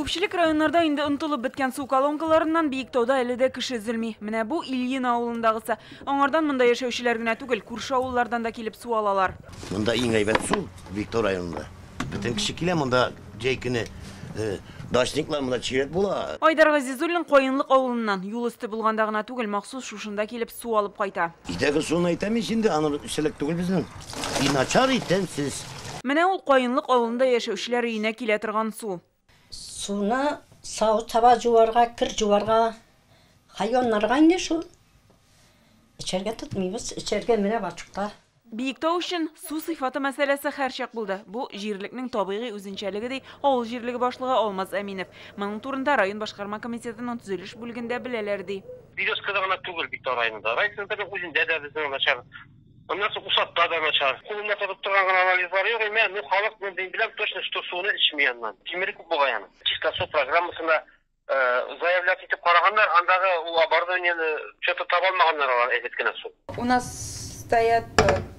Көпшілік районларда инде ұнтылып біткен су колонкаларынан Биіктауда әлі де кіші үзілмей. Менә бу Ильин ауылындағысы. Аңардан мында яшәүчеләр генә түгел, күрше ауыллардан да килеп су алалар. Мында иң әйбәт су Биіктау районында. Бөтен кеше килә монда җәй көне дачниклар монда чират була. Айдар Газизуллин Коенлык авылыннан юл өсте булганда гына түгел, махсус шушында килеп су алып кайта. Идәге суны әйтәм инде, аны үселек түгел безнең. И начар итәмсез. Менә ул Коенлык авылында яшәүчеләр өенә килә торган су. Суны сау-таба жуарга, кір жуарга, хайваннарга инде шу. Ичәргә тотмыйбыз, ичәргә менә бачыкта. Биектау өчен су сыйфаты мәсьәләсе һәрчак булды. Бу җирлекнең табигый үзенчәлеге ди авыл җирлеге башлыгы Алмаз Әминов. Моның турында район башкарма комитетының төзелеш бүлегендә беләләр ди. Видеоскада гына түгел Биектау районында. Райцентрның үзендә дә безнең начар. Ondan sonra Usat'ta da начар. Kulunda tutup duran analizler yok. Yani halk bildiğim bilen точно, что суны içmeyenler. Timiri bu yani. Чисто су программасына заявлять etip карагандар, андагы у оборудованияны что-то табалмагандар алар электрик су. У нас стоят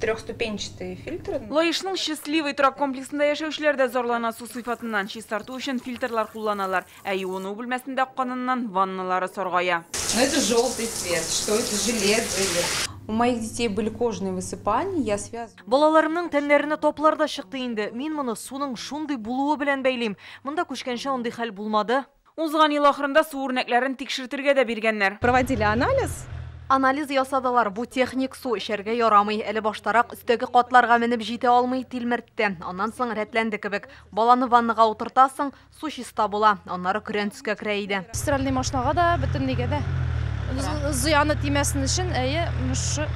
трехступенчатые фильтры. Лаишның счастливый торак комплексында яшәүчеләр дә зарлана су сыйфатыннан чистарту өчен фильтрлар кулланалар. Ә юыну бүлмәсендә акканыннан ванналары саргая. Но это желтый цвет, что это железо или... У моих детей были кожные высыпания, я связываю. Балаларымның тәннәренә топлар да чыкты инде. Мин моны суның шундый булуы белән бәйлим. Монда күчкәнчә андый хәл булмады. Узган ел ахырында су үрнәкләрен тикшертергә дә биргәннәр. Проводили анализ. Анализ ясадылар. Бу техник су эчәргә ярамый. Әле баштарак өстәге катларга менеп җитә алмый тилмертте. Аннан соң рәтләнде кебек. Баланы ваннага утыртасың, су чиста була. Аннары көрән төскә керә иде. Стиральный машинага да, бөтенлегә дә. Зыяны тимәсен өчен, мышы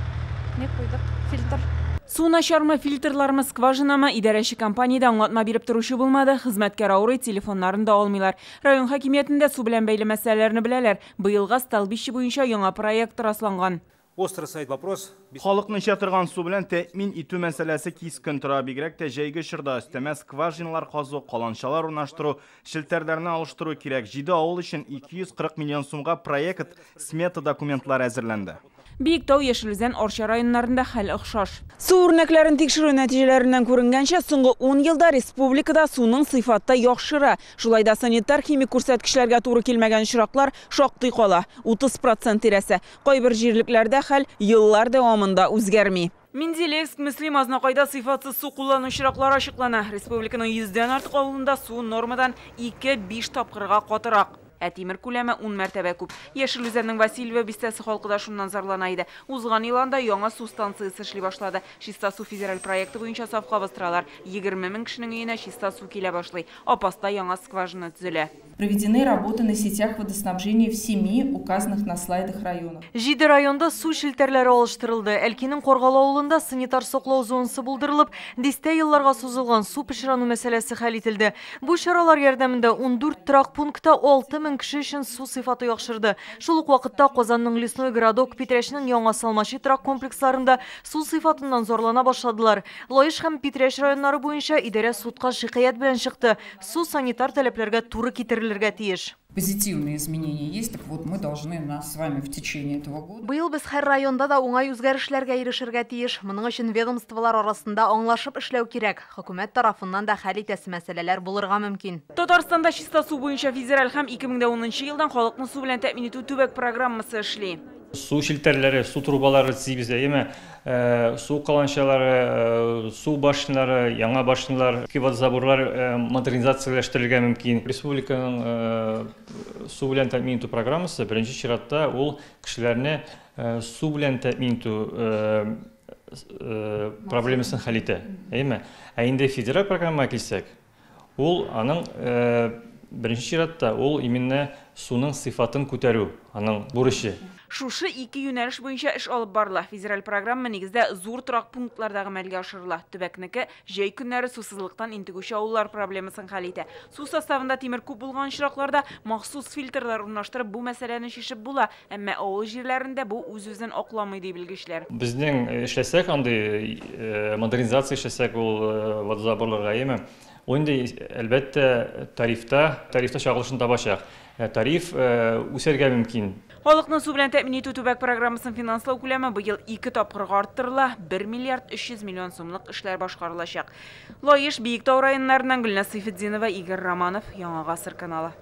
не куйдык, фильтр. Су начармы, фильтрлармы, скважинамы идарәче компанияда аңлатма биреп торучы булмады. Хезмәткәр авырый, телефоннарын да алмыйлар. Район хакимиятендә су белән бәйле мәсьәләләрне беләләр. Быелга Столбище буенча яңа проект расланган. Острый стоит вопрос. Халыкны чатырган су белән тәэмин итү мәсьәләсе кискен тора. Бигрәк тә җәйге чорда өстәмә скважиналар казу, каланчалар урнаштыру, челтәрләрне алыштыру кирәк. 7 авыл өчен 240 миллион сумга проект смета документлары әзерләнде. Биектау, Яшелүзән, Орча районнарында хәл охшаш. Су үрнәкләрен тикшерү нәтиҗәләреннән күренгәнчә, соңгы 10 елда республикада суның сыйфаты яхшыра. Шулай да санитар-химик күрсәткечләргә туры килмәгән очраклар шактый кала, 30% тирәсе. Кайбер җирлекләрдә хәл еллар дәвамында үзгәрми. Менделеевск, Мөслим, Азнакайда сыйфатсыз су куллану очраклары ачыклана. Республиканың 100дән артык авылында су нормадан 2-5 тапкырга катырак. Тимер күләме 10 мәртәбә күп. Яшелүзәннең Васильева бистәсе халкы да шуннан зарлана иде. Узган еланда яңа су станциясе эшли башлады. Чиста су федераль проекты буенча сафка бастыралар. 20 мең кешенең өенә чиста су килә башлый. Апаста яңа скважина төзелә. Проведены работы на сетях водоснабжения в 7 указанных на слайдах районах. 7 районда су шелтәрләре алыштырылды. Әлкинең Коргал авылында санитар соклау зонасы булдырылып, дистә елларга сузылган су пешерану мәсьәләсе хәл ителде. Бу чаралар ярдәмендә 14 торак пунктта 6 мең кеше өчен су сыйфаты яхшырды. Шул ук вакытта Казанның Лесной городок, Питрәшнең яңа Салмачи торак комплексларында су сыйфатыннан зарлана башладылар. Лаиш һәм Питрәш районнары буенча идарә судка шикаят белән чыкты. Су санитар таләпләргә туры китерелергә тиеш. Позитивные изменения есть, так вот мы должны с вами в течение этого года. Быел без һәр районда да уңай үзгәрешләргә ирешергә тиеш. Моның өчен ведомстволар арасында аңлашып эшләү кирәк. Хөкүмәт тарафыннан да хәл итәсе мәсьәләләр булырга мөмкин. Татарстанда чиста су буенча федераль һәм 2010 елдан халыкны су белән тәэмин итү төбәк программасы эшли. Су шелтәрләре, су трубалары төзибез, су каланчалары, су башнялары, яңа башнялар, водозаборлар модернизацияләштерелгән мөмкин. Республиканың су белән тәэмин итү программасы беренче чиратта ул кешеләрне су белән тәэмин итү проблемасын хәл итә. Ә инде федераль программага килсәк, ул аның беренче чиратта ул именно суның сыйфатын күтәрү, аның бурычы. Шушы 2 юнәлеш буенча эш алып барыла. Федераль программа нигездә зур торак пунктларда гамәлгә ашырыла. Төбәкнеке җәй көннәре сусызлыктан интегүче авыллар проблемасын хәл итә. Су составында тимер күп булган очракларда махсус фильтрлар урнаштырып бу мәсьәләне чишеп була. Әмма авыл җирләрендә бу үз-үзен акламый ди белгечләр. Безнең эшләсәк, андый модернизация эшләсәк, ул водозаборларга әлбәттә тарифта чагылышын табачак. тариф үсәргә мөмкин. Халыкны су белән тәэмин итү төбәк программасын финанслау күләме быел 2 тапкырга арттырыла, 1 миллиард 300 миллион сумлык эшләр башкарылачак. Лаеш Биектау районнарыннан Гөлназ Сайфетдинова, Игорь Романов, Яңа Гасыр каналы.